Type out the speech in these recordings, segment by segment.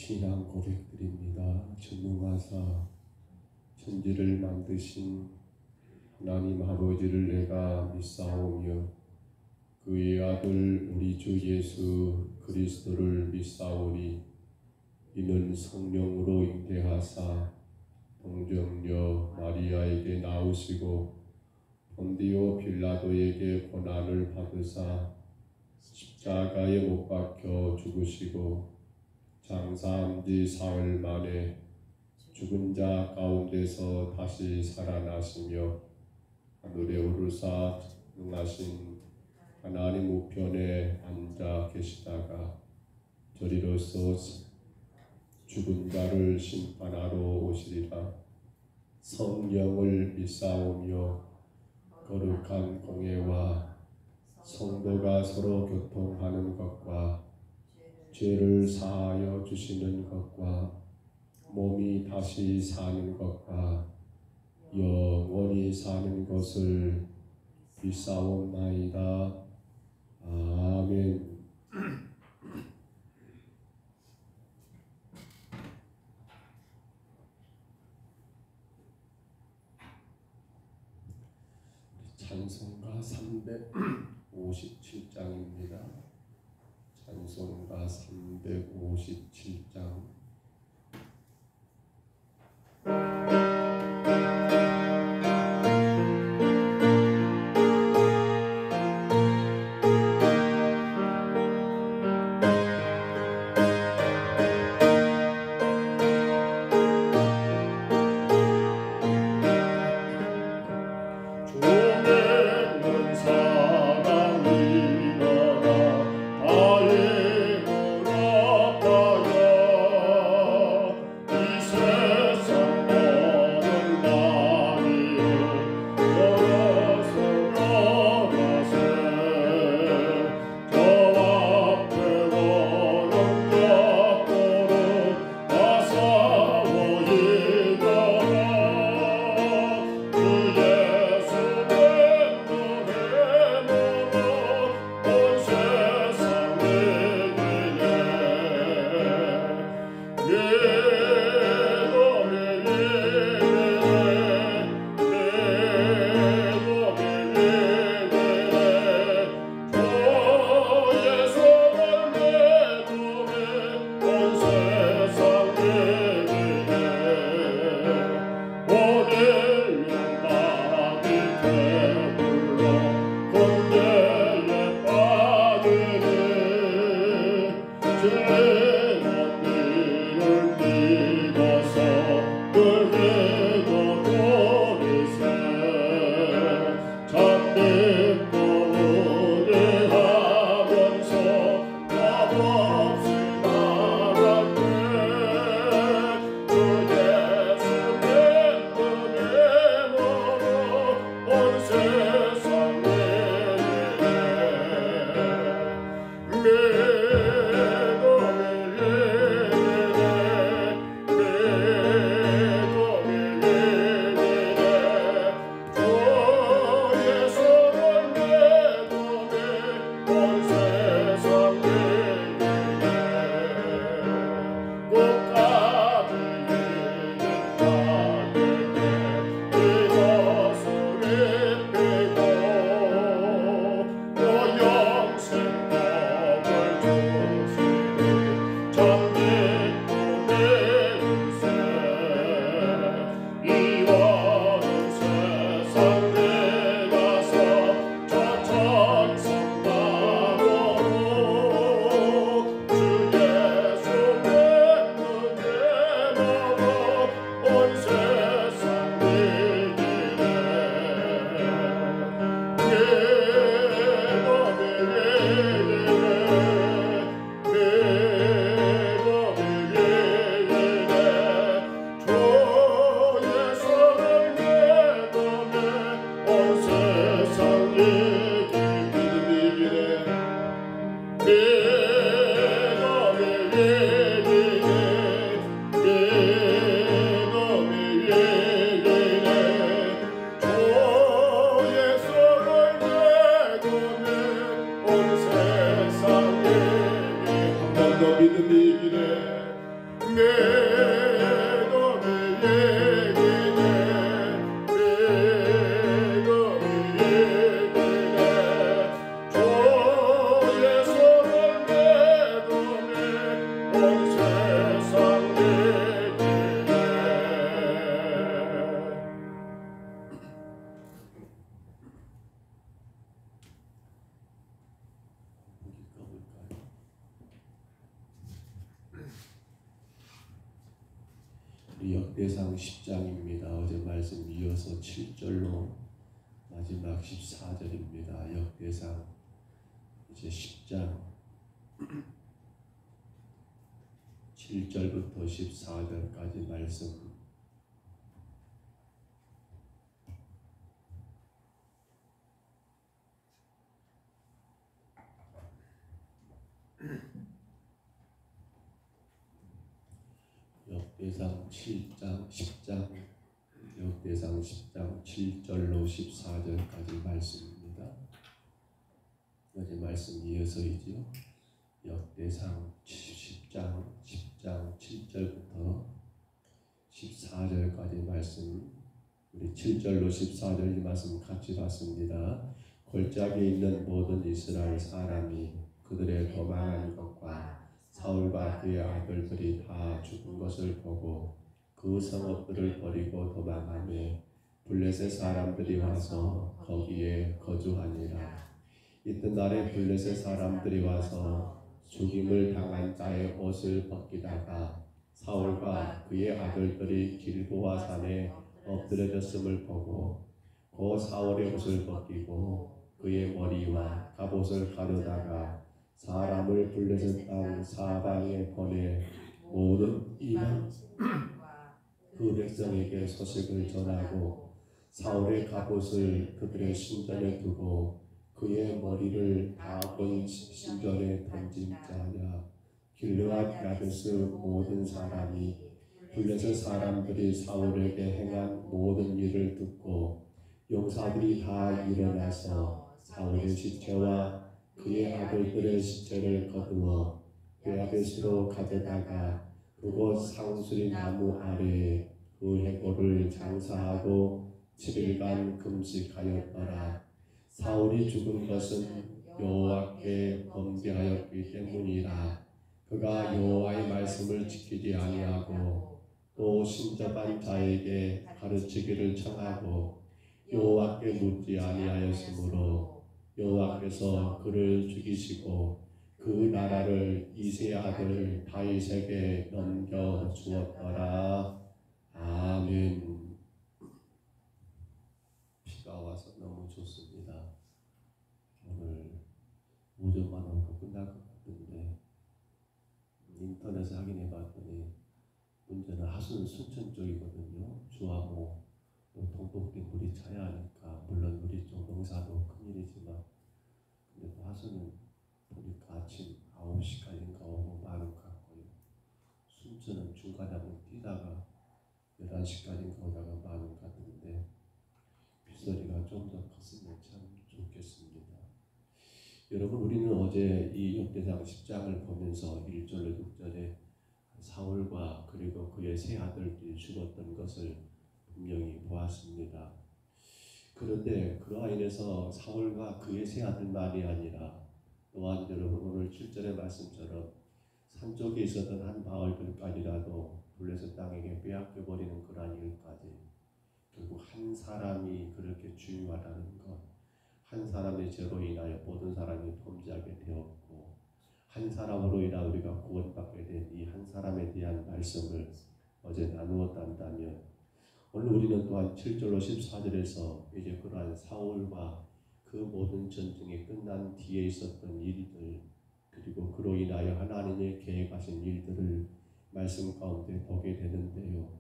신앙 고백드립니다. 전능하사 천지를 만드신 하나님 아버지를 내가 믿사오며 그의 아들 우리 주 예수 그리스도를 믿사오니 이는 성령으로 잉태하사 동정녀 마리아에게 나오시고 본디오 빌라도에게 고난을 받으사 십자가에 못 박혀 죽으시고 장사한 지 사흘 만에 죽은 자 가운데서 다시 살아나시며 하늘에 오르사 능하신 하나님 우편에 앉아 계시다가 저리로서 죽은 자를 심판하러 오시리라. 성령을 믿사오며 거룩한 공예와 성도가 서로 교통하는 것과 죄를 사하여 주시는 것과 몸이 다시 사는 것과 영원히 사는 것을 믿사옵나이다. 아멘. 찬송가 357장입니다. 찬송가 357장. 사랑이라 나의 문앞다여 역대상 10장입니다. 어제 말씀 이어서 7절로 마지막 14절입니다. 역대상 이제 10장 7절부터 14절까지 말씀. 역대상 7장 10장 역대상 10장 7절로 14절까지 말씀입니다. 어제 말씀 이어서이지요. 역대상 10장 7절부터 14절까지 말씀, 우리 7절로 14절 이 말씀 같이 봤습니다. 골짜기에 있는 모든 이스라엘 사람이 그들의 도망한 것과 사울과 그의 아들들이 다 죽은 것을 보고 그 성읍들을 버리고 도망하며 블레셋 사람들이 와서 거기에 거주하니라. 이튿날에 블레셋 사람들이 와서 죽임을 당한 자의 옷을 벗기다가 사울과 그의 아들들이 길보아 산에 엎드려졌음을 보고 그 사울의 옷을 벗기고 그의 머리와 갑옷을 가르다가 사람을 블레셋 땅 사방에 보내 모든 이방 그 백성에게 소식을 전하고 사울의 갑옷을 그들의 신전에 두고 그의 머리를 다곤 신전에 던진 자냐. 길르앗 야베스 모든 사람이 블레셋 사람들이 사울에게 행한 모든 일을 듣고 용사들이 다 일어나서 사울의 시체와 그의 아들들의 시체를 거두어 야베스로 가져다가 그곳 상수리 나무 아래에 그 해골을 장사하고 7일간 금식하였더라. 사울이 죽은 것은 여호와께 범죄하였기 때문이라. 그가 여호와의 말씀을 지키지 아니하고 또 신접한 자에게 가르치기를 청하고 여호와께 묻지 아니하였으므로 여호와께서 그를 죽이시고 그 나라를 이새의 아들 다윗에게 넘겨 주었더라. 아멘. 비가 와서 너무 좋습니다. 오늘 오전만 오고 끝날 것 같은데 인터넷에 확인해 봤더니 문제는 하수는 순천 쪽이거든요. 주하고 또 동독된 물이 차야 하니까 물론 우리 쪽 농사도 큰일이지만 근데 또 하수는 보니까 아침 9시까지인가 오고 마는 것 같고요. 순천은 중간에 한번 뛰다가 11시까지인가 오다가 마는 것 같은데 빗소리가 좀 더 컸으면 참 좋겠습니다. 여러분, 우리는 어제 이 역대상 10장을 보면서 1절로 6절에 사울과 그리고 그의 세 아들들이 죽었던 것을 분명히 보았습니다. 그런데 그로 인해서 사울과 그의 세 아들만이 아니라 또한 여러분 오늘 7절의 말씀처럼 산쪽에 있었던 한 마을들까지라도 블레셋 땅에게 빼앗겨버리는 그러한 일까지 결국 한 사람이 그렇게 중요하다는 것, 한 사람의 죄로 인하여 모든 사람이 범죄하게 되었고 한 사람으로 인하여 우리가 구원받게 된 이 한 사람에 대한 말씀을 어제 나누었단다면 오늘 우리는 또한 7절로 14절에서 이제 그러한 사울과 그 모든 전쟁이 끝난 뒤에 있었던 일들 그리고 그로 인하여 하나님의 계획하신 일들을 말씀 가운데 보게 되는데요.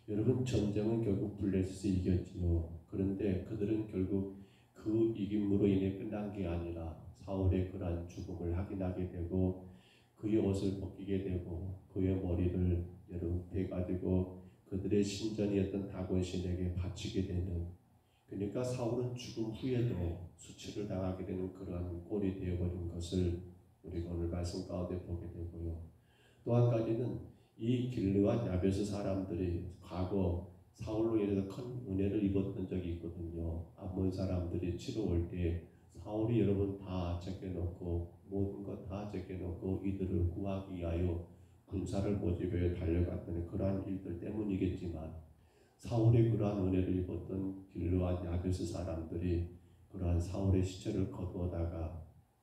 여러분, 전쟁은 결국 블레셋이 이겼지요. 그런데 그들은 결국 그 이김으로 인해 끝난 게 아니라 사울의 그러한 죽음을 확인하게 되고 그의 옷을 벗기게 되고 그의 머리를 여러분 베가지고 그들의 신전이었던 다곤신에게 바치게 되는, 그러니까 사울은 죽음 후에도 수치를 당하게 되는 그러한 꼴이 되어버린 것을 우리가 오늘 말씀 가운데 보게 되고요. 또 한 가지는 이 길르앗 야베스 사람들이 과거 사울로 인해서 큰 은혜를 입었던 적이 있거든요. 암몬 사람들이 치러 올 때 사울이 여러분 다 제껴놓고 모든 것 다 제껴놓고 이들을 구하기 위하여 군사를 모집해 달려갔던 그러한 일들 때문이겠지만 사울의 그러한 은혜를 입었던 길르앗 야베스 사람들이 그러한 사울의 시체를 거두어다가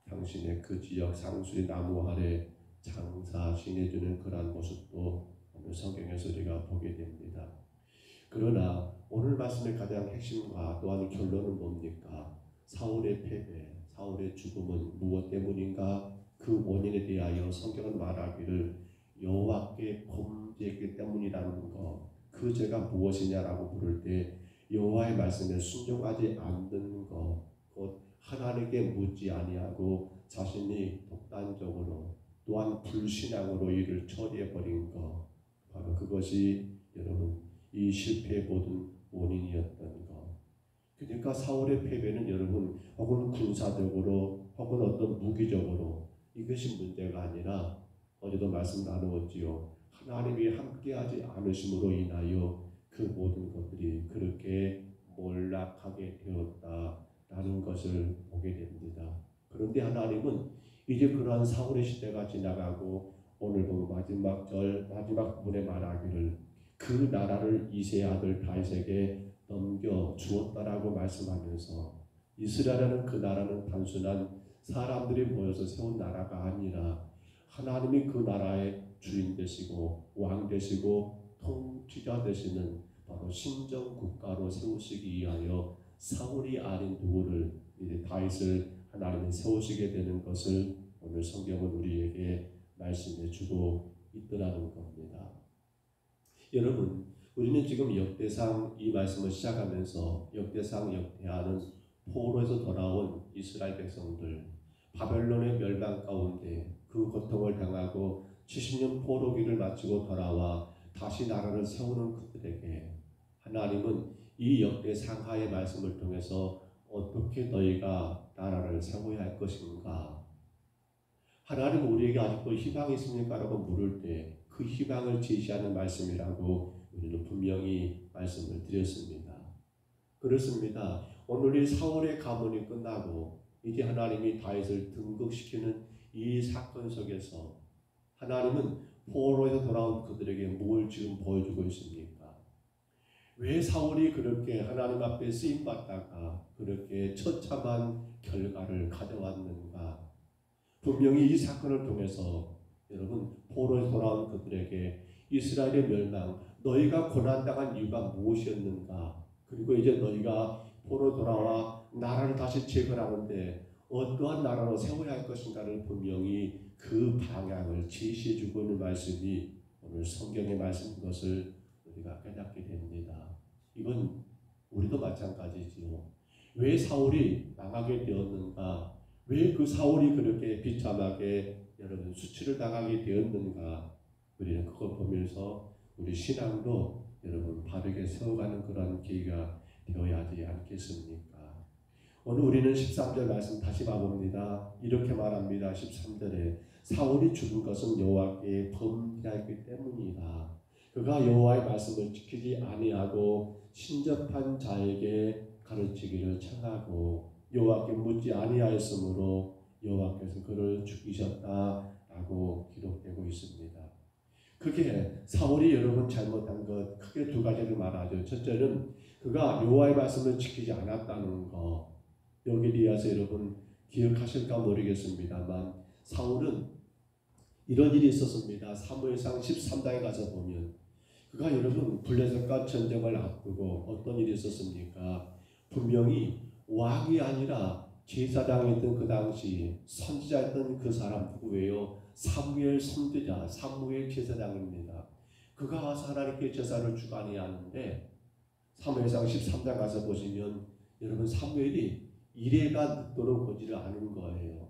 당신의 그 지역 상수리 나무 아래 장사 지내주는 그러한 모습도 오늘 성경에서 우리가 보게 됩니다. 그러나 오늘 말씀의 가장 핵심과 또한 결론은 뭡니까? 사울의 패배, 사울의 죽음은 무엇 때문인가? 그 원인에 대하여 성경은 말하기를 여호와께 범죄했기 때문이라는 것. 그 죄가 무엇이냐라고 물을 때 여호와의 말씀에 순종하지 않는 것, 곧 하나님께 묻지 아니하고 자신이 독단적으로 또한 불신앙으로 이를 처리해버린 것, 바로 그것이 여러분 이 실패의 모든 원인이었던 것. 그러니까 사울의 패배는 여러분 혹은 군사적으로 혹은 어떤 무기적으로 이것이 문제가 아니라 어제도 말씀 나누었지요. 하나님이 함께하지 않으심으로 인하여 그 모든 것들이 그렇게 몰락하게 되었다라는 것을 보게 됩니다. 그런데 하나님은 이제 그러한 사울의 시대가 지나가고 오늘 보면 마지막 부분에 말하기를 그 나라를 이새의 아들 다윗에게 넘겨 주었다라고 말씀하면서 이스라엘은 그 나라는 단순한 사람들이 모여서 세운 나라가 아니라 하나님이 그 나라의 주인 되시고 왕 되시고 통치자 되시는 바로 신정 국가로 세우시기 위하여 사울이 아닌 누구를 이제 다윗을 하나님이 세우시게 되는 것을 오늘 성경은 우리에게 말씀해 주고 있더라는 겁니다. 여러분, 우리는 지금 역대상 이 말씀을 시작하면서 역대상 역대하는 포로에서 돌아온 이스라엘 백성들, 바벨론의 멸망 가운데 그 고통을 당하고 70년 포로기를 마치고 돌아와 다시 나라를 세우는 그들에게 하나님은 이 역대상하의 말씀을 통해서 어떻게 너희가 나라를 세워야 할 것인가? 하나님은 우리에게 아직도 희망이 있습니까? 라고 물을 때 그 희망을 제시하는 말씀이라고 우리는 분명히 말씀을 드렸습니다. 그렇습니다. 오늘 이 사울의 가문이 끝나고 이제 하나님이 다윗을 등극시키는 이 사건 속에서 하나님은 포로에서 돌아온 그들에게 뭘 지금 보여주고 있습니까? 왜 사울이 그렇게 하나님 앞에 쓰임받다가 그렇게 처참한 결과를 가져왔는가? 분명히 이 사건을 통해서 여러분 포로에서 돌아온 그들에게 이스라엘의 멸망, 너희가 고난당한 이유가 무엇이었는가? 그리고 이제 너희가 포로 돌아와 나라를 다시 재건하는데 어떠한 나라로 세워야 할 것인가를 분명히 그 방향을 제시해주고 있는 말씀이 오늘 성경의 말씀인 것을 우리가 깨닫게 됩니다. 이건 우리도 마찬가지지요. 왜 사울이 망하게 되었는가? 왜 그 사울이 그렇게 비참하게 여러분 수치를 당하게 되었는가? 우리는 그걸 보면서 우리 신앙도 여러분 바르게 세워가는 그런 계기가 되어야 하지 않겠습니까? 오늘 우리는 13절 말씀 다시 봐봅니다. 이렇게 말합니다. 13절에 사울이 죽은 것은 여호와께 범죄하였기 때문이다. 그가 여호와의 말씀을 지키지 아니하고 신접한 자에게 가르치기를 청하고 여호와께 묻지 아니하였으므로 여호와께서 그를 죽이셨다라고 기록되고 있습니다. 그게 사울이 여러분 잘못한 것 크게 두 가지를 말하죠. 첫째는 그가 여호와의 말씀을 지키지 않았다는 것. 여기에 대해서 여러분 기억하실까 모르겠습니다만 사울은 이런 일이 있었습니다. 사무엘상 13장에 가서 보면 그가 여러분 블레셋과 전쟁을 앞두고 어떤 일이 있었습니까? 분명히 왕이 아니라 제사장이었던 그 당시 선지자였던 그 사람 누구예요? 사무엘 선지자, 사무엘 제사장입니다. 그가 와서 하나님께 제사를 주관해야 하는데 사무엘상 13장 가서 보시면 여러분 사무엘이 이래가 늦도록 오지를 않은 거예요.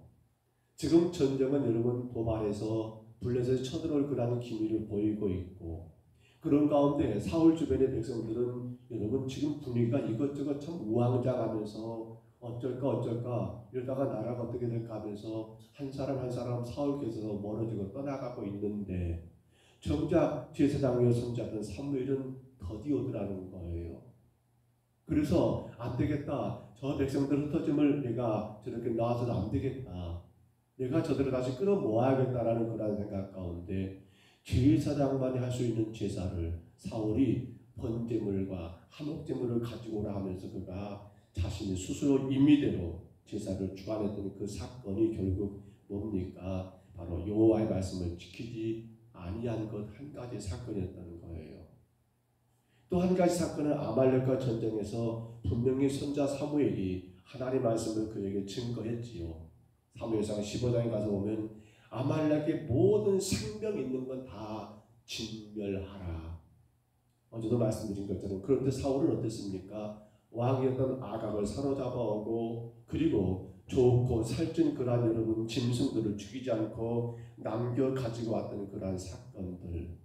지금 전쟁은 여러분 도발해서 블레셋에 쳐들어올 그라는 기미를 보이고 있고 그런 가운데 사울 주변의 백성들은 여러분 지금 분위기가 이것저것 참 우왕좌왕하면서 어쩔까 이러다가 나라가 어떻게 될까 하면서 한 사람 한 사람 사울께서 멀어지고 떠나가고 있는데 정작 제사장이요 선지자던 사무엘은 더디오더라는 거예요. 그래서 안 되겠다. 저 백성들 흩어짐을 내가 저렇게 놔서도 안 되겠다. 내가 저들을 다시 끌어모아야겠다라는 그런 생각 가운데 제사장만이 할 수 있는 제사를 사울이 번제물과 한옥제물을 가지고 오라 하면서 그가 자신의 스스로 임의대로 제사를 주관했던 그 사건이 결국 뭡니까? 바로 여호와의 말씀을 지키지 아니한 것 한 가지 사건이었다는 거예요. 또 한 가지 사건은 아말렉과 전쟁에서 분명히 선자 사무엘이 하나님의 말씀을 그에게 증거했지요. 사무엘상 15장에 가서 보면 아말렉의 모든 생명 있는 건 다 진멸하라. 어제도 말씀드린 것처럼. 그런데 사울은 어땠습니까? 왕이었던 아각을 사로잡아오고 그리고 좋고 살찐 그러한 여러분 짐승들을 죽이지 않고 남겨 가지고 왔던 그러한 사건들.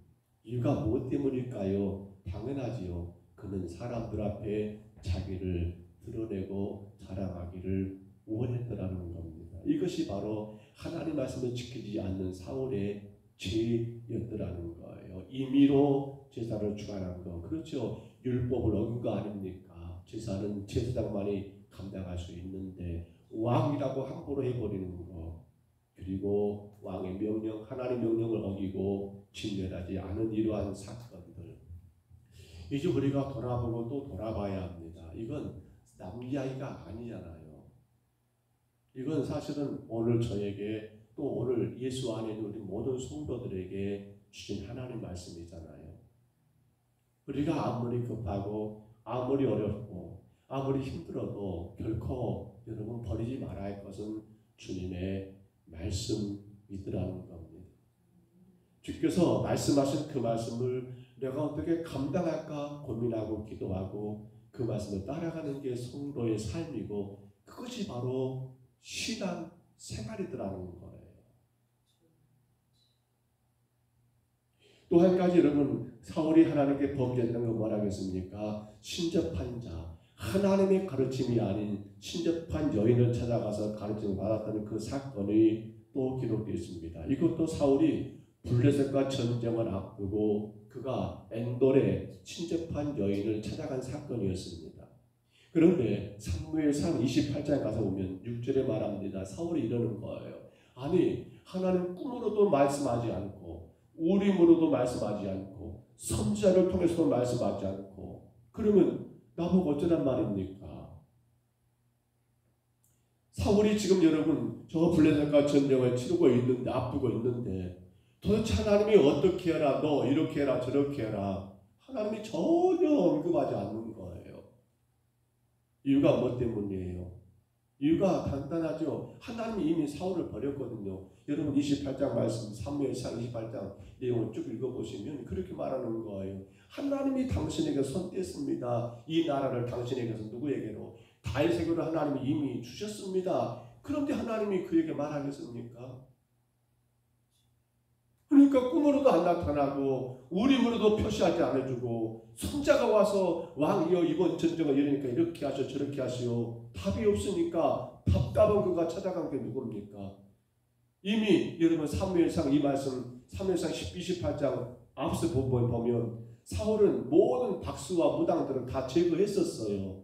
이유가 무엇 때문일까요? 당연하지요. 그는 사람들 앞에 자기를 드러내고 자랑하기를 원했더라는 겁니다. 이것이 바로 하나님 말씀을 지키지 않는 사울의 죄였더라는 거예요. 임의로 제사를 주관한 거. 그렇죠. 율법을 어긴 거 아닙니까? 제사는 제사장만이 감당할 수 있는데 왕이라고 함부로 해버리는 거. 그리고 왕의 명령, 하나님의 명령을 어기고 진멸하지 않은 이러한 사건들. 이제 우리가 돌아보고 또 돌아봐야 합니다. 이건 남 이야기가 아니잖아요. 이건 사실은 오늘 저에게 또 오늘 예수 안에 있는 우리 모든 성도들에게 주신 하나님 말씀이잖아요. 우리가 아무리 급하고 아무리 어렵고 아무리 힘들어도 결코 여러분 버리지 말아야 할 것은 주님의 말씀이더라는 겁니다. 주께서 말씀하신 그 말씀을 내가 어떻게 감당할까 고민하고 기도하고 그 말씀을 따라가는 게 성도의 삶이고 그것이 바로 신앙 생활이더라는 거예요. 또 한 가지 여러분 사울이 하나님께 범죄했던 건 뭐라겠습니까? 신접한 자, 하나님의 가르침이 아닌 신접한 여인을 찾아가서 가르침을 받았다는 그 사건이 또 기록되어 있습니다. 이것도 사울이 블레셋과 전쟁을 앞두고 그가 엔돌에 신접한 여인을 찾아간 사건이었습니다. 그런데 사무엘상 28장에 가서 보면 6절에 말합니다. 사울이 이러는 거예요. 아니 하나님 꿈으로도 말씀하지 않고 우림으로도 말씀하지 않고 선지자를 통해서도 말씀하지 않고 그러면 나보고 어쩌란 말입니까? 사울이 지금 여러분 저 블레셋과 전쟁을 치르고 있는데 앞두고 있는데 도대체 하나님이 어떻게 해라 너 이렇게 해라 저렇게 해라 하나님이 전혀 언급하지 않는 거예요. 이유가 뭐 때문이에요? 이유가 간단하죠. 하나님이 이미 사울을 버렸거든요. 여러분 28장 말씀 사무엘상 28장 내용을 쭉 읽어보시면 그렇게 말하는 거예요. 하나님이 당신에게 손 뗐습니다. 이 나라를 당신에게서 누구에게로? 다윗에게로 하나님이 이미 주셨습니다. 그런데 하나님이 그에게 말하겠습니까? 그러니까 꿈으로도 안 나타나고 우림으로도 표시하지 않아주고 손자가 와서 왕이여 이번 전쟁을 이러니까 이렇게 하시오 저렇게 하시오 답이 없으니까 답답한 그가 찾아간 게 누굽니까? 이미 여러분 사무엘상 이 말씀 사무엘상 28장 앞서 보면 사울은 모든 박수와 무당들을 다 제거했었어요.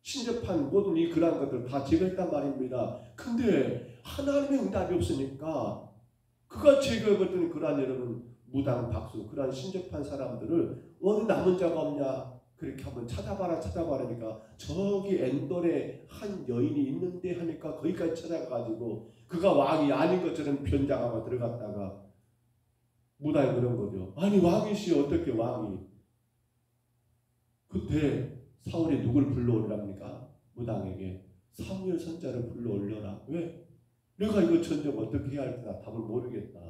신접한 모든 이 그러한 것들을 다 제거했단 말입니다. 근데 하나님의 응답이 없으니까 그가 제거해버렸더니 그러한 여러분 무당 박수 그러한 신접한 사람들을 어디 남은 자가 없냐 그렇게 한번 찾아봐라니까 저기 엔돌에 한 여인이 있는데 하니까 거기까지 찾아가가지고 그가 왕이 아닌 것처럼 변장하고 들어갔다가 무당이 그런 거죠. 아니 왕이시여 어떻게 왕이. 그때 사울이 누굴 불러올랍니까? 무당에게 사무엘 선자를 불러올려라. 왜? 내가 이거 전쟁 어떻게 해야 할지 나 답을 모르겠다.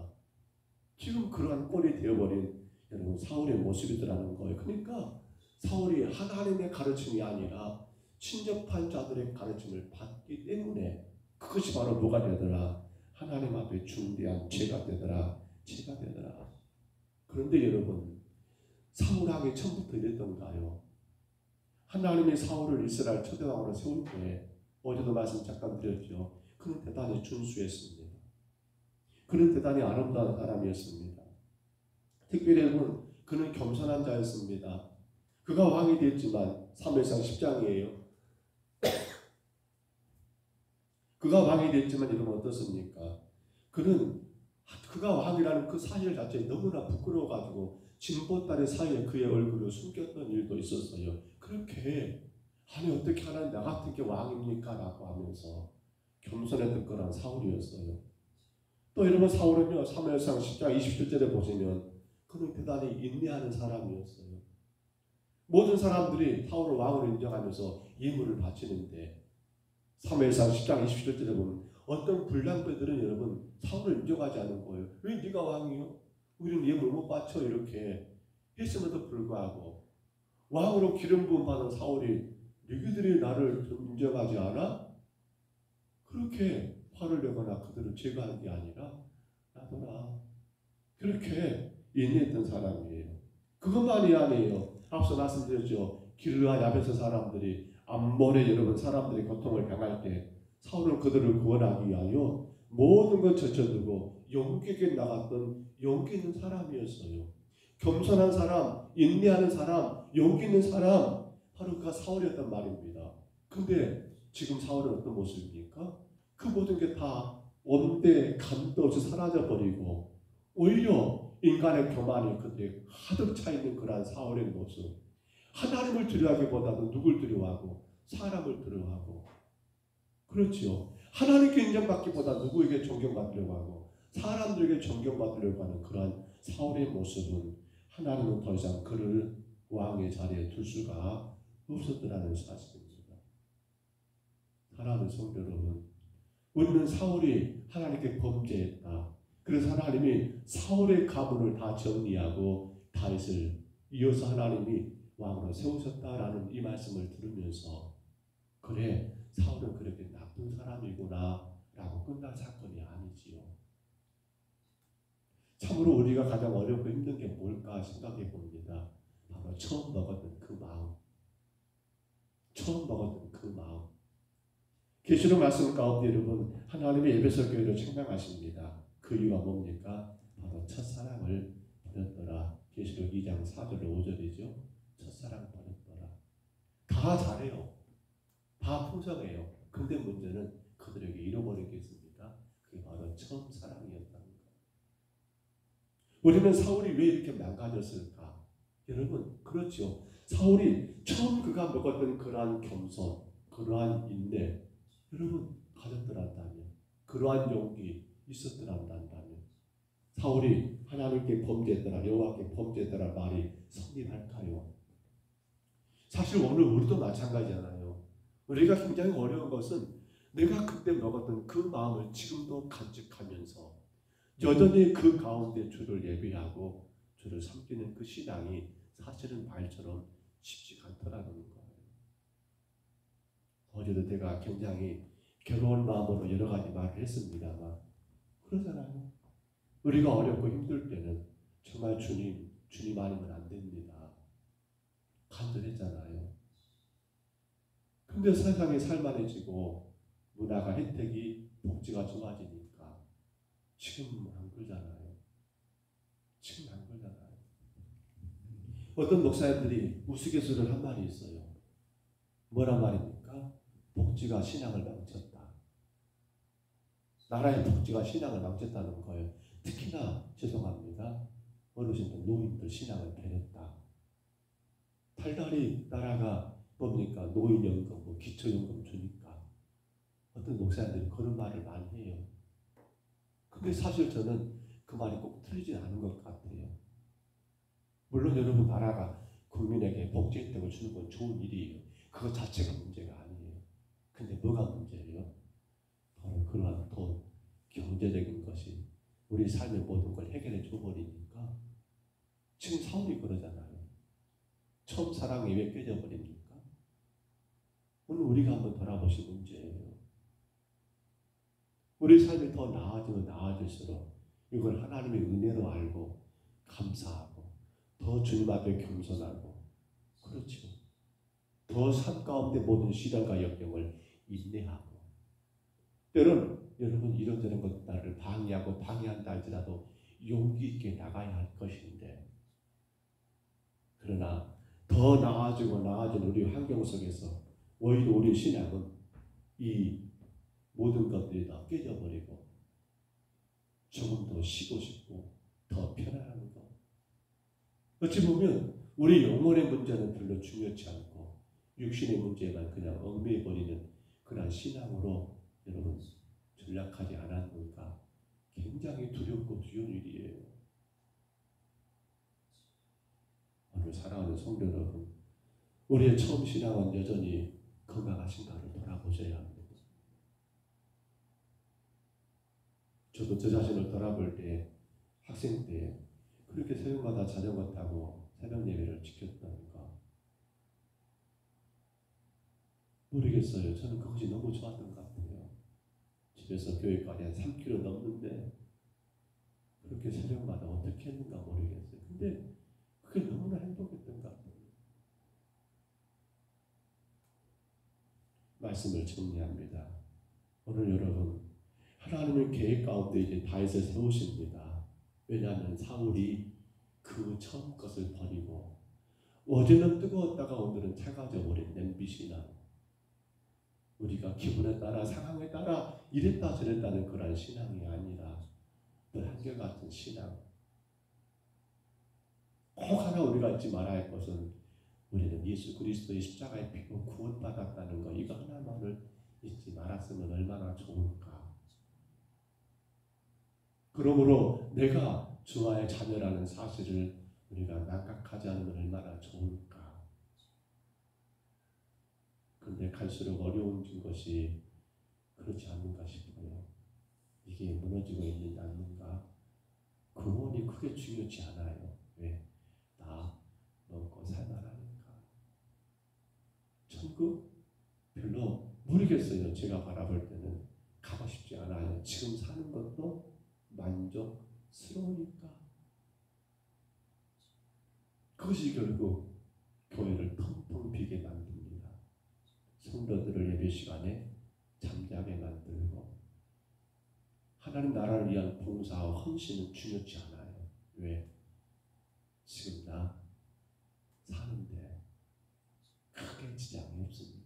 지금 그러한 꼴이 되어버린 여러분 사울의 모습이더라는 거예요. 그러니까 사울이 하나님의 가르침이 아니라 친접한 자들의 가르침을 받기 때문에 그것이 바로 뭐가 되더라? 하나님 앞에 중대한 죄가 되더라. 그런데 여러분 사울 왕이 처음부터 이랬던가요? 하나님이 사울을 이스라엘 초대왕으로 세울 때 어제도 말씀 잠깐 드렸죠. 그는 대단히 준수했습니다. 그는 대단히 아름다운 사람이었습니다. 특별히 여러분 그는 겸손한 자였습니다. 그가 왕이 됐지만 사무엘상 10장이에요. 그가 왕이 됐지만 여러분 어떻습니까? 그가 왕이라는 그 사실 자체에 너무나 부끄러워가지고 진보딸의 사이에 그의 얼굴을 숨겼던 일도 있었어요. 그렇게 아니 어떻게 하나님 나 같은 게 왕입니까? 라고 하면서 겸손했던 거란 사울이었어요. 또 여러분 사울은요 사무엘상 10장 27절에 보시면 그는 대단히 인내하는 사람이었어요. 모든 사람들이 사울을 왕으로 인정하면서 예물을 바치는데 사무엘상 10장 27절에 보면 어떤 불량배들은 여러분 사울을 인정하지 않은 거예요. 왜 네가 왕이요? 우리는 예물 못 바쳐 이렇게 했음에도 불구하고 왕으로 기름 부음 받은 사울이 너희들이 나를 인정하지 않아? 그렇게 화를 내거나 그들을 제거한 게 아니라 나더라. 그렇게 인내했던 사람이에요. 그것만이 아니에요. 앞서 말씀드렸죠. 길르앗 야베스 사람들이 암몬의 여러분 사람들이 고통을 당할 때 사울은 그들을 구원하기 위하여 모든 것 제쳐두고 용기 있게 나갔던 용기 있는 사람이었어요. 겸손한 사람, 인내하는 사람, 용기 있는 사람 바로 그 사울이었단 말입니다. 근데 지금 사울은 어떤 모습입니까? 그 모든 게 다 온데 간도 없이 사라져버리고 오히려 인간의 교만이 그들에 가득 차 있는 그러한 사울의 모습. 하나님을 두려워하기보다도 누굴 두려워하고 사람을 두려워하고 그렇지요. 하나님께 인정받기보다 누구에게 존경받으려고 하고 사람들에게 존경받으려고 하는 그러한 사울의 모습은 하나님은 더 이상 그를 왕의 자리에 둘 수가 없었더라는 사실입니다. 사랑하는 성도 여러분, 우리는 사울이 하나님께 범죄했다. 그래서 하나님이 사울의 가문을 다 정리하고 다윗을 이어서 하나님이 왕으로 세우셨다라는 이 말씀을 들으면서 그래 사울은 그렇게 나쁜 사람이구나 라고 끝난 사건이 아니지요. 참으로 우리가 가장 어렵고 힘든 게 뭘까 생각해 봅니다. 바로 처음 먹었던 그 마음. 처음 먹었던 그 마음. 계시록 말씀 가운데 여러분 하나님이 에베소 교회를 책망하십니다. 그 이유가 뭡니까? 바로 첫사랑을 버렸더라. 계시록 2장 4절 5절이죠. 첫사랑 버렸더라. 다 잘해요. 다 풍성해요. 근데 문제는 그들에게 잃어버린 게 있습니다. 그게 바로 처음 사랑이었다는 것. 우리는 사울이 왜 이렇게 망가졌을까? 여러분 그렇죠. 사울이 처음 그가 먹었던 그러한 겸손, 그러한 인내 여러분 가졌더란다면 그러한 용기 있었더란다면 사울이 하나님께 범죄했더라 여호와께 범죄했더라 말이 성립할까요? 사실 오늘 우리도 마찬가지잖아요. 우리가 굉장히 어려운 것은 내가 그때 먹었던 그 마음을 지금도 간직하면서 여전히 그 가운데 주를 예배하고 주를 섬기는 그 신앙이 사실은 말처럼 쉽지가 않더라는 거예요. 어제도 제가 굉장히 괴로운 마음으로 여러 가지 말을 했습니다만 그러잖아요. 우리가 어렵고 힘들 때는 정말 주님 아니면 안 됩니다. 간절했잖아요. 근데 세상이 살만해지고 문화가 혜택이 복지가 좋아지니까 지금 안 그러잖아요. 지금 안 그러잖아요. 어떤 목사님들이 우스갯소리를 한 말이 있어요. 뭐란 말입니까? 복지가 신앙을 망쳤다. 나라의 복지가 신앙을 망쳤다는 거예요. 특히나 죄송합니다. 어르신들, 노인들 신앙을 배렸다. 달달이 나라가 뭡니까? 노인연금, 뭐 기초연금 주니까 어떤 목사님들이 그런 말을 많이 해요. 근데 사실 저는 그 말이 꼭 틀리지 않은 것 같아요. 물론 여러분 나라가 국민에게 복지 혜택을 주는 건 좋은 일이에요. 그것 자체가 문제가 아니에요. 근데 뭐가 문제예요? 바로 그러한 돈, 경제적인 것이 우리 삶의 모든 걸 해결해 줘버리니까 지금 사울이 그러잖아요. 처음 사랑이 왜 깨져버립니까? 오늘 우리가 한번 돌아보실 문제예요. 우리 삶이 더 나아지면 나아질수록 이걸 하나님의 은혜로 알고 감사하고 더 주님 앞에 겸손하고 그렇죠. 더 삶 가운데 모든 시련과 역경을 인내하고 때로는 여러분 이런저런 것 나를 방해하고 방해한다 할지라도 용기 있게 나가야 할 것인데 그러나 더 나아지고 나아진 우리 환경 속에서 오히려 우리 신앙은 이 모든 것들이 다 깨져버리고 조금 더 쉬고 싶고 더 편안한 것. 어찌 보면 우리 영혼의 문제는 별로 중요치 않고 육신의 문제만 그냥 얽매여버리는 그런 신앙으로 여러분 전락하지 않았는가 굉장히 두렵고 두려운 일이에요. 오늘 사랑하는 성도 여러분, 우리의 처음 신앙은 여전히 건강하신가를 돌아보셔야 합니다. 저도 제 자신을 돌아볼 때, 학생 때 그렇게 새벽마다 자전거 타고 새벽 예배를 지켰다니까 모르겠어요. 저는 그것이 너무 좋았던 것 같아요. 집에서 교회까지 한 3km 넘는데 그렇게 새벽마다 어떻게 했는가 모르겠어요. 근데 그게 너무나 행복했던 것 같아요. 말씀을 정리합니다. 오늘 여러분, 하나님의 계획 가운데 이제 다윗을 세우십니다. 왜냐하면 사울이 그 처음 것을 버리고 어제는 뜨거웠다가 오늘은 차가워져 버린 냄비신앙, 우리가 기분에 따라 상황에 따라 이랬다 저랬다는 그런 신앙이 아니라 늘 한결같은 신앙. 꼭 하나 우리가 잊지 말아야 할 것은 우리는 예수 그리스도의 십자가의 피로 구원받았다는 것, 이거 하나만을 잊지 말았으면 얼마나 좋을까. 그러므로 내가 주와의 자녀라는 사실을 우리가 낙각하지 않으면 얼마나 좋을까. 그런데 갈수록 어려운 것이 그렇지 않는가 싶어요. 이게 무너지고 있는지 않는가. 근원이 크게 중요치 않아요. 왜? 나 먹고 살만하니까. 천국? 별로 모르겠어요. 제가 바라볼 때는 가고 싶지 않아요. 지금 사는 것도 만족스러우니까. 그것이 결국 교회를 텅텅 비게 만듭니다. 성도들을 예배 시간에 잠자게 만들고, 하나님 나라를 위한 봉사와 헌신은 중요치 않아요. 왜? 지금 나 사는데 크게 지장이 없습니까?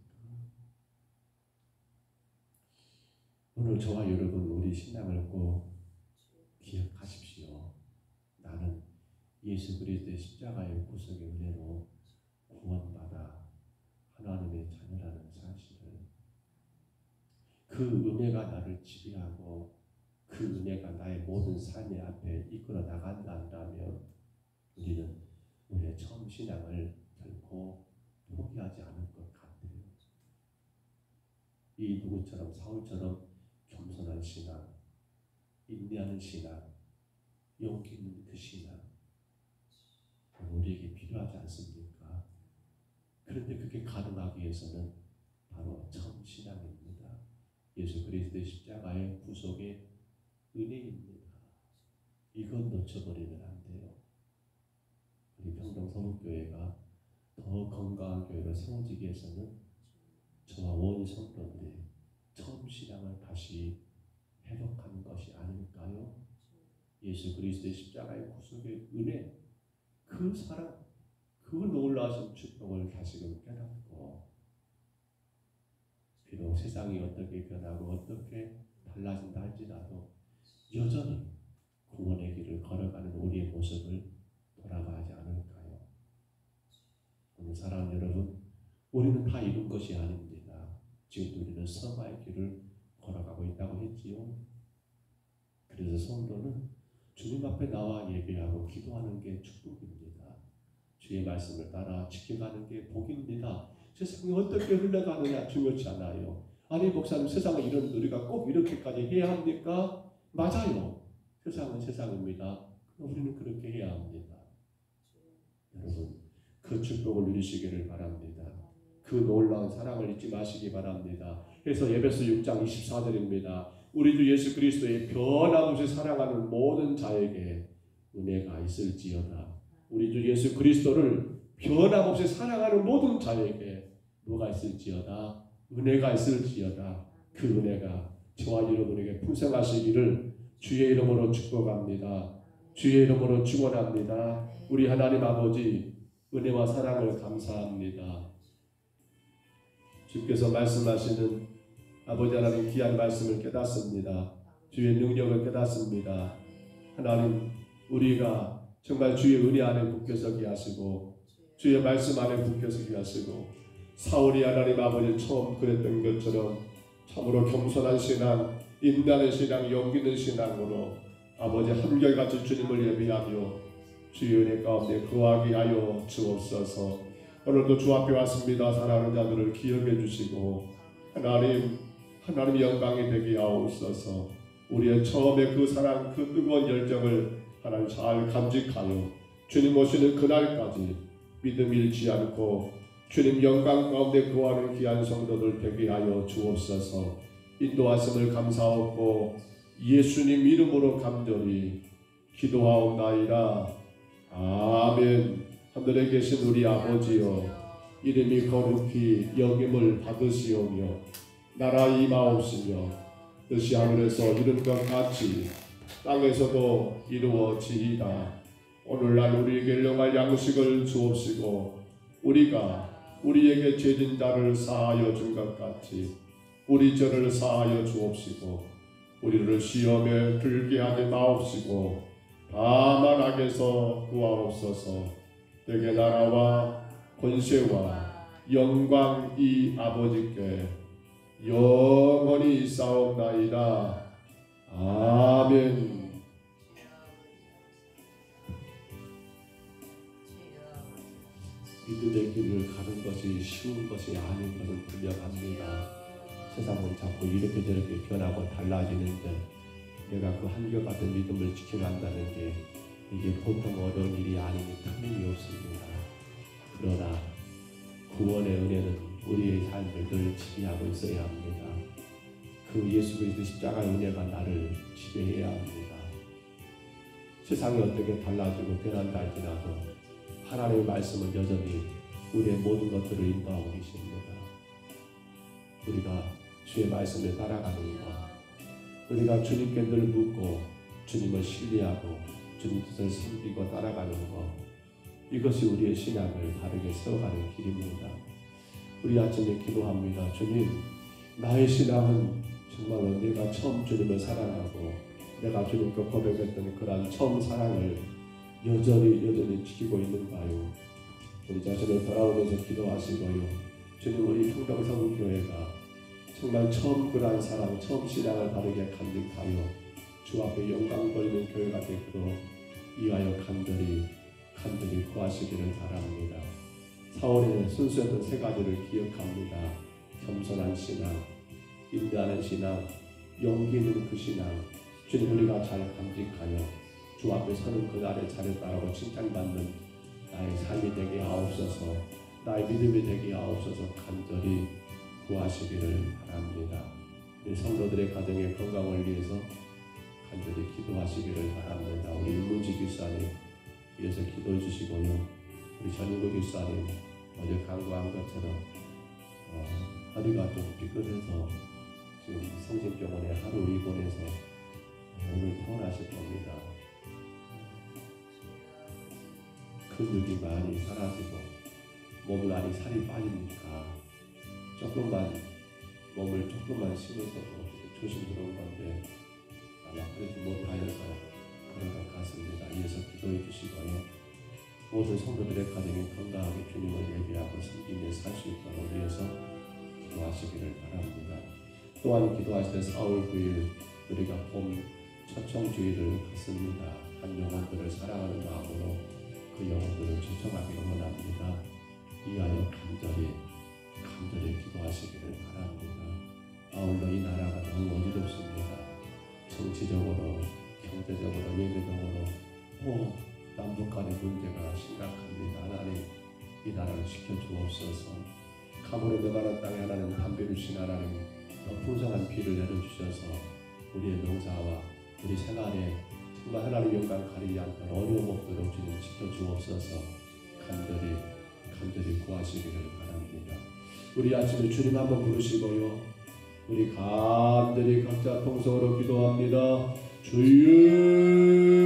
오늘 저와 여러분, 우리 신앙을 꼭 기억하십시오. 나는 예수 그리스도의 십자가의 구속의 은혜로 구원받아 하나님의 자녀라는 사실을, 그 은혜가 나를 지배하고 그 은혜가 나의 모든 삶의 앞에 이끌어 나간다 한다면 우리는 우리의 처음 신앙을 결코 포기하지 않을 것 같아요. 이 누구처럼, 사울처럼 겸손한 신앙, 인내하는 신앙, 용기 있는 그 신앙, 우리에게 필요하지 않습니까? 그런데 그게 가능하기 위해서는 바로 처음 신앙입니다. 예수 그리스도의 십자가의 구속의 은혜입니다. 이건 놓쳐버리면 안 돼요. 우리 평동 서울교회가 더 건강한 교회로 세워지기 위해서는 저와 원 성도들이 처음 신앙을 다시 회복하는 것이 아닐까요? 예수 그리스도의 십자가의 구속의 은혜, 그 사랑, 그 놀라우신 축복을 다시금 깨닫고, 비록 세상이 어떻게 변하고 어떻게 달라진다 할지라도 여전히 구원의 길을 걸어가는 우리의 모습을 돌아봐야지 않을까요? 오늘 사랑하는 여러분, 우리는 다 이룬 것이 아닙니다. 지금 우리는 성화의 길을 걸어가고 있다고 했지요. 그래서 성도는 주님 앞에 나와 예배하고 기도하는 게 축복입니다. 주의 말씀을 따라 지켜가는 게 복입니다. 세상이 어떻게 흘러가느냐 중요치 않아요. 아니 목사님, 세상은 이런, 우리가 꼭 이렇게까지 해야 합니까? 맞아요. 세상은 세상입니다. 우리는 그렇게 해야 합니다. 여러분, 그 축복을 누리시기를 바랍니다. 그 놀라운 사랑을 잊지 마시기 바랍니다. 그래서 에베소 6장 24절입니다. 우리 주 예수 그리스도의 변함없이 사랑하는 모든 자에게 은혜가 있을지어다. 우리 주 예수 그리스도를 변함없이 사랑하는 모든 자에게 뭐가 있을지어다? 은혜가 있을지어다. 그 은혜가 저와 여러분에게 풍성하시기를 주의 이름으로 축복합니다. 주의 이름으로 축원합니다. 우리 하나님 아버지, 은혜와 사랑을 감사합니다. 주께서 말씀하시는 아버지 하나님 귀한 말씀을 깨닫습니다. 주의 능력을 깨닫습니다. 하나님, 우리가 정말 주의 은혜 안에 붙여서게 하시고 주의 말씀 안에 붙여서게 하시고, 사울이 하나님 아버지 처음 그랬던 것처럼 참으로 겸손한 신앙, 인내하는 신앙, 용기 있는 신앙으로 아버지 한결같이 주님을 예배하며 주의 은혜 가운데 거하게 하여 주옵소서. 오늘도 주 앞에 왔습니다. 사랑하는 자들을 기억해 주시고 하나님 영광이 되게 하옵소서. 우리의 처음에 그 사랑 그 뜨거운 열정을 하나님 잘 간직하여 주님 오시는 그날까지 믿음 잃지 않고 주님 영광 가운데 거하는 귀한 성도들 되게 하여 주옵소서. 인도하심을 감사하고 예수님 이름으로 간절히 기도하옵나이다. 아멘. 하늘에 계신 우리 아버지여, 이름이 거룩히 여김을 받으시오며 나라 임하옵시며 뜻이 하늘에서 이룬 것 같이 땅에서도 이루어지이다. 오늘날 우리에게 일용할 양식을 주옵시고 우리가 우리에게 죄진 자를 사하여 준 것 같이 우리 죄를 사하여 주옵시고 우리를 시험에 들게 하지 마옵시고 다만 악에서 구하옵소서. 내게 나라와 권세와 영광이 아버지께 영원히 있사옵나이다. 아멘. 믿음의 길을 가는 것이 쉬운 것이 아닌 것은 분명합니다. 세상은 자꾸 이렇게 저렇게 변하고 달라지는데 내가 그 한결같은 믿음을 지켜간다는 게 이게 보통 어려운 일이 아니니 틀림이 없습니다. 그러나 구원의 은혜는 우리의 삶을 늘 지배하고 있어야 합니다. 그 예수 그리스도 십자가의 은혜가 나를 지배해야 합니다. 세상이 어떻게 달라지고 변한다 할지라도 하나님의 말씀은 여전히 우리의 모든 것들을 인도하고 계십니다. 우리가 주의 말씀에 따라가는 것, 우리가 주님께 늘 묻고 주님을 신뢰하고 주님 뜻을 섬기고 따라가는 것, 이것이 우리의 신앙을 바르게 세워가는 길입니다. 우리 아침에 기도합니다. 주님, 나의 신앙은 정말로 내가 처음 주님을 사랑하고 내가 주님께 고백했던 그러한 처음 사랑을 여전히 지키고 있는가요? 우리 자신을 돌아오면서 기도하시고요. 주님, 우리 평강성교회가 정말 처음 그러한 사랑, 처음 신앙을 바르게 간직하여 주 앞에 영광 돌리는 교회가 되도록 이하여 간절히 구하시기를 바랍니다. 4월에 순수했던 세 가지를 기억합니다. 겸손한 신앙, 인내하는 신앙, 용기 있는 그 신앙. 주님, 우리가 잘 간직하여 주 앞에 서는 그날에 잘했다라고 칭찬받는 나의 삶이 되게 하옵소서. 나의 믿음이 되게 하옵소서. 간절히 구하시기를 바랍니다. 우리 성도들의 가정의 건강을 위해서 간절히 기도하시기를 바랍니다. 우리 윤문지 기사님 위해서 기도해 주시고요. 우리 전인구 기사님 어제 간구한 것처럼 허리가 좀 삐끗해서 지금 성심병원에 하루 입원해서 오늘 퇴원하실 겁니다. 근육이 많이 사라지고 몸이 많이 살이 빠지니까 몸을 조금만 심어서도 조심스러운 건데 아마 그러지 못하여서 그런 것 같습니다. 이어서 기도해 주시고요. 모든 성도들의 가정이 건강하게 주님을 예배하고 섬기며 살 수 있도록 위해서 기도하시기를 바랍니다. 또한 기도하실 때 4월 9일 우리가 봄 초청주의를 갖습니다. 한 영혼들을 사랑하는 마음으로 그 영혼들을 초청하기를 원합니다. 이하여 간절히 기도하시기를 바랍니다. 아울러 이 나라가 너무 어지럽습니다. 정치적으로, 경제적으로, 외교적으로 남북 간의 문제가 심각합니다. 하나님, 이 나라를 지켜주옵소서. 가물에 들어가는 땅에 하나님 담배를 주신 하나님 더 풍성한 비를 내려주셔서 우리의 농사와 우리 생활에 정말 하나님 영광 가리지 않는 어려움 없도록 주님 지켜주옵소서. 간절히 구하시기를 바랍니다. 우리 아침에 주님 한번 부르시고요. 우리 간절히 각자 통성으로 기도합니다. 주여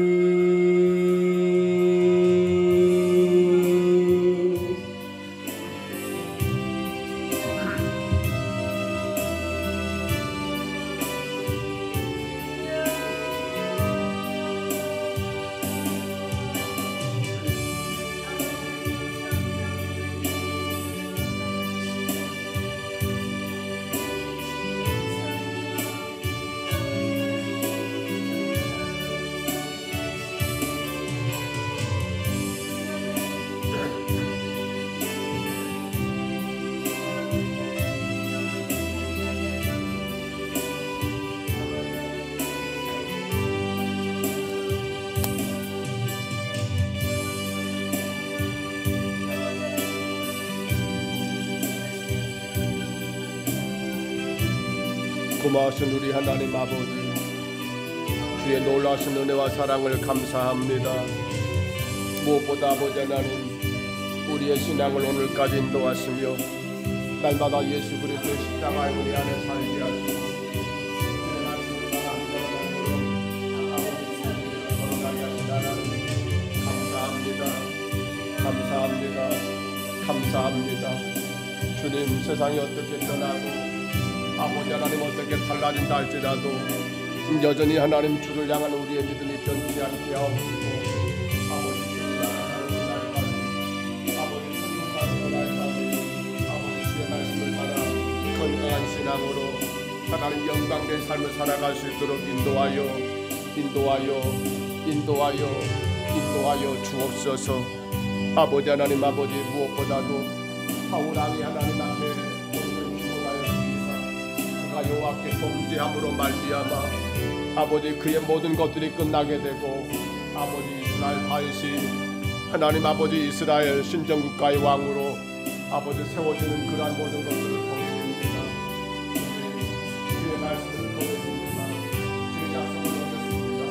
고마우신 우리 하나님 아버지, 주의 놀라신 은혜와 사랑을 감사합니다. 무엇보다 아버지 하나님, 우리의 신앙을 오늘까지 인도하시며 날마다 예수 그리스도의 십자가의 은혜 안에 살게 하시고 주의 말씀을 걸어가게 하신 하나님 감사합니다. 감사합니다. 주님, 세상이 어떻게 변하고 아버지 하나님 어떻게 달라진다 할지라도 여전히 하나님 주를 향한 우리의 믿음이 변치 않게 하옵시고 아버지 주를 향한 그날까지 아버지 성령하는 그날까지 아버지 주의 말씀을 따라 건강한 신앙으로 하나님 영광된 삶을 살아갈 수 있도록 인도하여 주옵소서. 아버지 하나님 아버지, 무엇보다도 사울왕이 하나님 앞에 오늘 주목하여 주시사 그가 여호와께 범죄함으로 말미암아 아버지 그의 모든 것들이 끝나게 되고 아버지 이스라엘 다윗이 하나님 아버지 이스라엘 신정국가의 왕으로 아버지 세워지는 그러한 모든 것들을 보여줍니다. 주의 말씀을 보여줍니다. 주의 약속을 얻었습니다.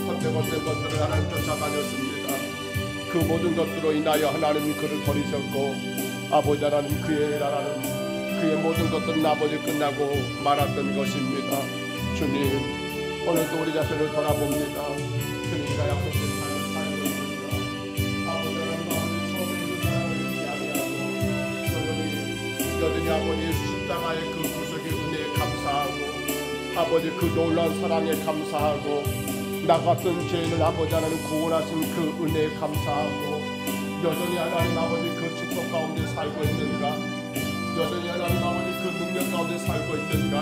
헛된 것들을 하나님 쫓아다녔습니다. 그 모든 것들로 인하여 하나님이 그를 버리셨고 아버지 하나님 그의 모든 것들은 아버지 끝나고 말았던 것입니다. 주님, 오늘도 우리 자신을 돌아봅니다. 주님과 약속된 삶을 살고 있습니다. 아버지 하나님 처음에 그 사랑을 잊지 아니하고 여전히 아버지 십자가의 그 구속의 은혜에 감사하고 아버지 그 놀라운 사랑에 감사하고 나 같은 죄인을 아버지 하나님 구원하신 그 은혜에 감사하고 여전히 하나님 아버지 그 축복 가운데 살고 있는가, 여전히 하나님 아버지 그 능력 가운데 살고 있는가.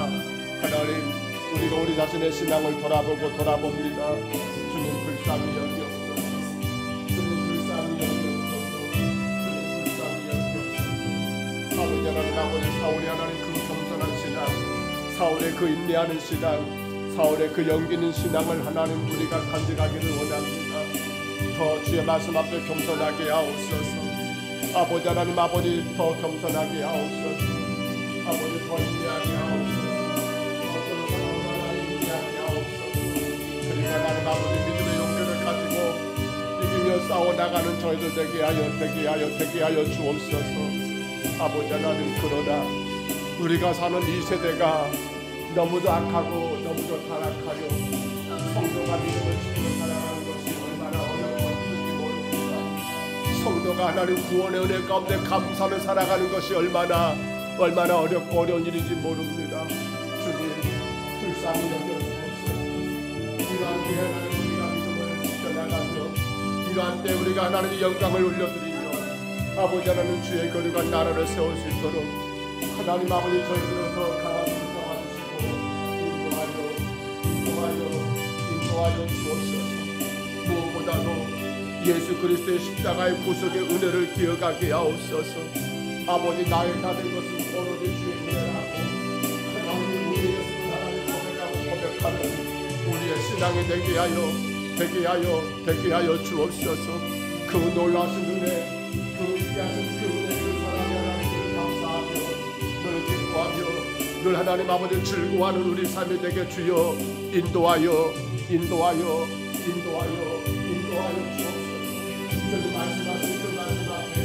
하나님, 우리가 우리 자신의 신앙을 돌아봅니다. 주님 불쌍히 여기옵소서. 아버지 하나님 아버지 사울이 하나님 그 겸손한 신앙, 사울의 그 인내하는 신앙, 사울의 그 연기는 신앙을 하나님 우리가 간직하기를 원합니다. 더 주의 말씀 앞에 겸손하게 하옵소서. 아버지 하나님 아버지 더 겸손하게 하옵소서. 아버지 더 인내하게 하옵소서. 어떤 사람을 하나님 인내하게 하옵소서. 그리고 하나님 아버지 믿음의 용기를 가지고 이기며 싸워나가는 저희들 되게 하여 주옵소서. 아버지 하나님, 그러나 우리가 사는 이 세대가 너무도 악하고 너무도 타락하여 성도가 믿음을 지키며 살아가는 것이 얼마나 어려운지 모릅니다. 성도가 하나님 구원의 은혜 가운데 감사하며 살아가는 것이 얼마나 어렵고 어려운 일인지 모릅니다. 주님, 불쌍히 여겨주옵소서. 이러한 때에 하나님 우리가 믿음을 지켜나가며 이러한 때에 우리가 하나님의 영광을 올려드리며 아버지 하나님 주의 거룩한 나라를 세울 수 있도록 하나님 아버지 저희들을 더 강하게 인도하여 주옵소서. 무엇보다도 예수 그리스도의 십자가의 구속의 은혜를 기억하게 하옵소서. 아버지, 나의 다 된 것은 오로지 주의 은혜라고 하나님 우리의 예수를 고백하는 우리의 신앙이 되게 하여 주옵소서. 그 놀라신 은혜, 그 위대하신 그 은혜를 사랑하며 하나님을 감사하며 늘 기뻐하며 늘 하나님 아버지 즐거워하는 우리 삶이 되게 주여 인도하여 주옵소서. 주님 말씀하신 그 말씀 앞에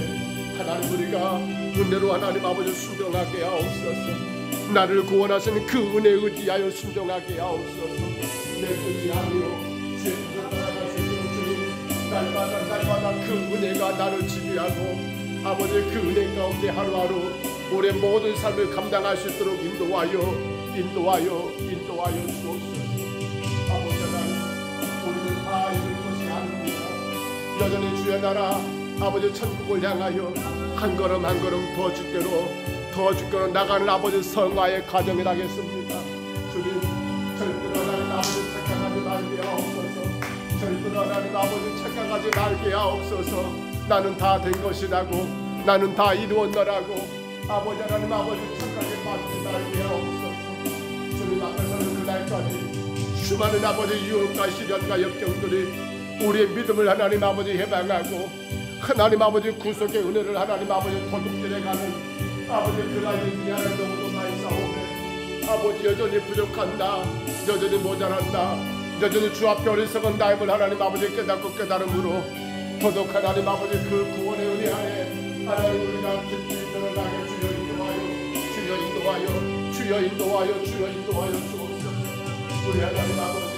하나님 우리가 은혜로 하나님 아버지 순종하게 하옵소서. 나를 구원하시는 그 은혜에 의지하여 순종하게 하옵소서. 내 뜻이 아니요 주의 뜻을 따라갈 수 있도록 주님 날마다 그 은혜가 나를 지배하고 아버지 그 은혜 가운데 하루하루 우리의 모든 삶을 감당할 수 있도록 인도하여 주옵소서. 아버지 하나님, 우리는 다 이룰 것이 아닙니다. 여전히 주의 나라 아버지 천국을 향하여 한 걸음 한 걸음 더 주께로 나가는 아버지 성화의 과정이 나겠습니다. 주님, 절대로 하나님 아버지 착각하지 말게 하옵소서. 절대로 하나님 아버지 착각하지 말게 하옵소서. 나는 다 된 것이라고, 나는 다 이루었노라고 아버지 하나님 아버지 착각에 빠지지 말게 하옵소서. 주님 앞에서는 그날까지 수많은 아버지 유혹과 시련과 역경들이 우리의 믿음을 하나님 아버지 해방하고 하나님 아버지 구속의 은혜를 하나님 아버지 도둑질해가는 아버지 그날을 위하여 너무도 많이 싸우네. 아버지 여전히 부족한다, 여전히 모자란다, 여전히 주 앞에 어리석은 나임을 하나님 아버지 깨닫고 깨달음으로 더더욱 하나님 아버지 그 구원의 은혜 안에 하나님 우리가 깊이 들어가게 주여 인도하여, 주여 인도하여, 주여 인도하여, 주여 인도하여 주옵소서. 우리 하나님 아버지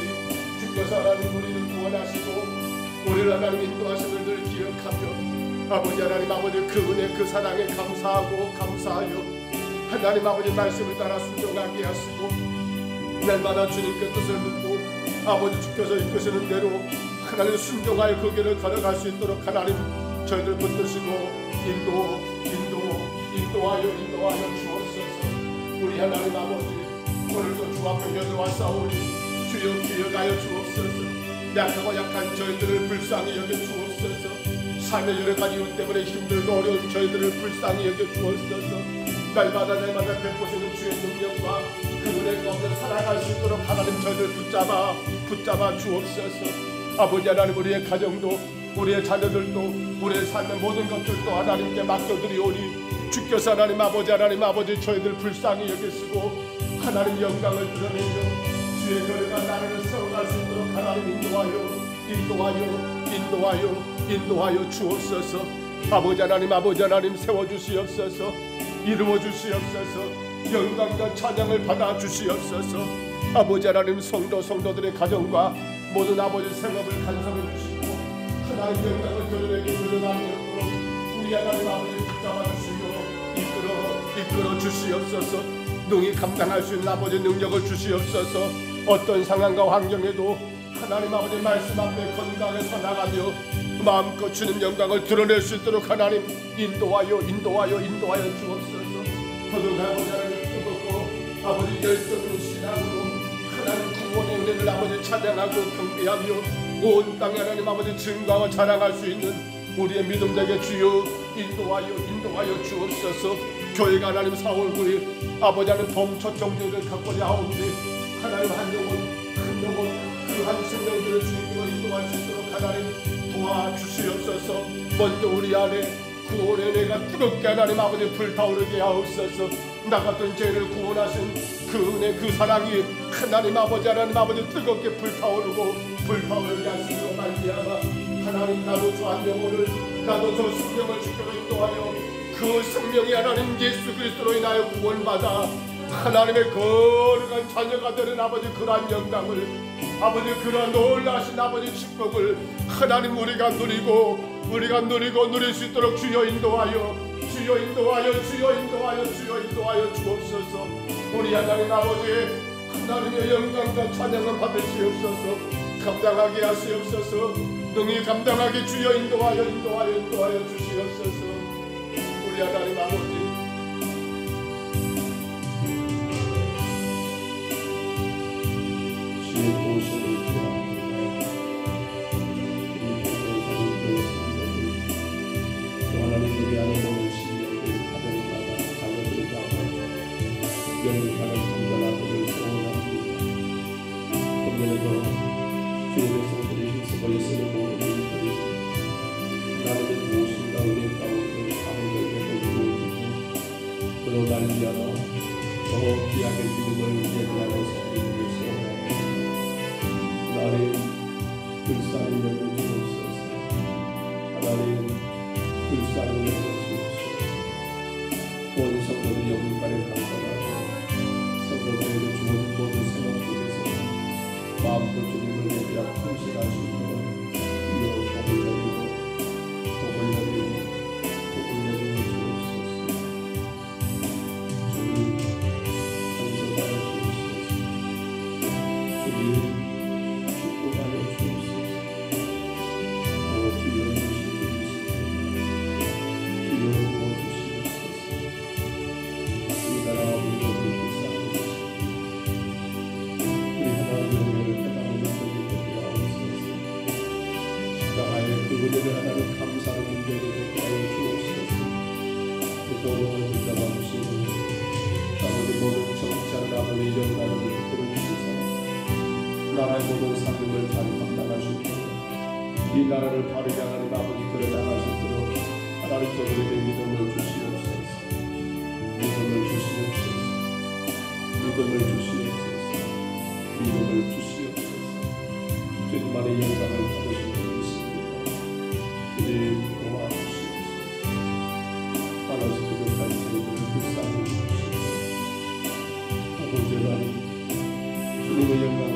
주께서 하나님 우리를 구원하시고 우리를 하나님 인도하심을 늘 기억하며 아버지 하나님 아버지 그 은혜 그 사랑에 감사하고 감사하여 하나님 아버지 말씀을 따라 순종하게 하시고 날마다 주님께 뜻을 묻고 아버지 주께서 이끄시는 대로 하나님 순종하여 그 길을 걸어갈 수 있도록 하나님 저희들 붙드시고 인도하여 주옵소서. 우리 하나님 아버지 오늘도 주 앞에 여기와 싸우니 주여 기억하여 주옵소서. 약하고 약한 저희들을 불쌍히 여겨 주옵소서. 삶의 여러 가지 이유 때문에 힘들고 어려운 저희들을 불쌍히 여겨 주옵소서. 날마다 베푸시는 주의 능력과 그 은혜 가운데 살아갈 수 있도록 하나님 저희들 붙잡아 주옵소서. 아버지 하나님 우리의 가정도 우리의 자녀들도 우리의 삶의 모든 것들도 하나님께 맡겨드리오니 주께서 하나님 아버지 저희들 불쌍히 여기시고 하나님 영광을 드러내며 주의 거룩한 나라를 세워갈 수 있도록 하나님 인도하여 주옵소서. 아버지 하나님 세워주시옵소서. 이루어주시옵소서. 영광과 찬양을 받아주시옵소서. 아버지 하나님 성도들의 가정과 모든 아버지 생업을 간섭해 주시고 하나님 영광을 드러내게 드러나도록 우리 하나님 아버지 붙잡아주시고 이끌어 주시옵소서. 능히 감당할 수 있는 아버지 능력을 주시옵소서. 어떤 상황과 환경에도 하나님 아버지 말씀 앞에 건강하게 서나가며 마음껏 주님 영광을 드러낼 수 있도록 하나님 인도하여 주옵소서. 더더욱 아버지 하나님 뜨겁고 아버지 열정 있는 신앙으로 하나님 구원의 은혜를 아버지 찬양하고 경배하며 온 땅에 하나님 아버지 증거하고 자랑할 수 있는 우리의 믿음되게 주여 인도하여 주옵소서. 교회가 하나님 4월 9일 아버지 하나님 범초 정죄를 갖고자 하오니 하나님 한 영혼 그 한 생명들을 주님으로 인도할 수 있도록 하나님 도와주시옵소서. 먼저 우리 안에 구원의 은혜가 뜨겁게 하나님 아버지 불타오르게 하옵소서. 나 같은 죄를 구원하신 그 은혜 그 사랑이 하나님 아버지 뜨겁게 불타오르게 하시고 말미암아 하나님 나도 저 한 영혼을 나도 저 생명을 지켜 인도하여 그 생명이 하나님 예수 그리스도로 인하여 구원받아 하나님의 거룩한 자녀가 되는 아버지 그러한 영광을 아버지 그러한 놀라신 아버지 축복을 하나님 우리가 누리고 누릴 수 있도록 주여 인도하여 주옵소서. 우리 하나님 아버지 하나님의 영광과 찬양을 받으시옵소서. 감당하게 하시옵소서. 능히 감당하게 주여 인도하여 주시옵소서. 우리 하나님 아버지 주의 보호심을 구합니다. 하나님 예배하는 모든 신령들 가정마다 자녀들 가운데 영육하는 건강하기를 소원합니다. 금년에도 주의 백성들이 힘쓰고 있으는 모든 일들이 하나님의 보호심과 은혜 가운데 가정에게 보여주고 그로 말미암아 더 귀하게 주님을 예배하면서 이름을 소원합니다. 하나님 불쌍히 여겨주옵소서. 하나님 불쌍히 여겨주옵소서. 온 성도들 영육간에 감사하고 성도들에게 주어진 모든 생각 속에서 마음껏 주님을 예배하고 헌신할 수 있도록 복을 내리고 주옵소서. 주님 감사하여 주옵소서. 주님 축복하여 주옵소서. 주여 주여 도와주시옵소서. 이 나라와 민족을 불쌍히 여기시고 우리 하나님의 은혜를 깨달은 것들이 되게 하옵소서. 십자가의 그 은혜를 하나님 감사하는 민족이 되게 하여 주옵소서. 그토록 붙잡아 주시고 아버지 모든 정치한 아버지 영광을 이끌어 주시사 나라의 모든 사명을 잘 감당할 수 있도록 이 나라를 바르게 하나님 아버지 그려나갈 수 있도록 하나님 저들에게 믿음을 주시옵소서. 믿음을 주시옵소서. 믿음을 주시옵소서. 믿음을 주시옵소서. 주님만의 영광을 받으시고 있습니다. 주님 도와주시옵소서. 하나씩 부족한 저희들을 불쌍히 주시고 아버지 하나님 주님의 영광을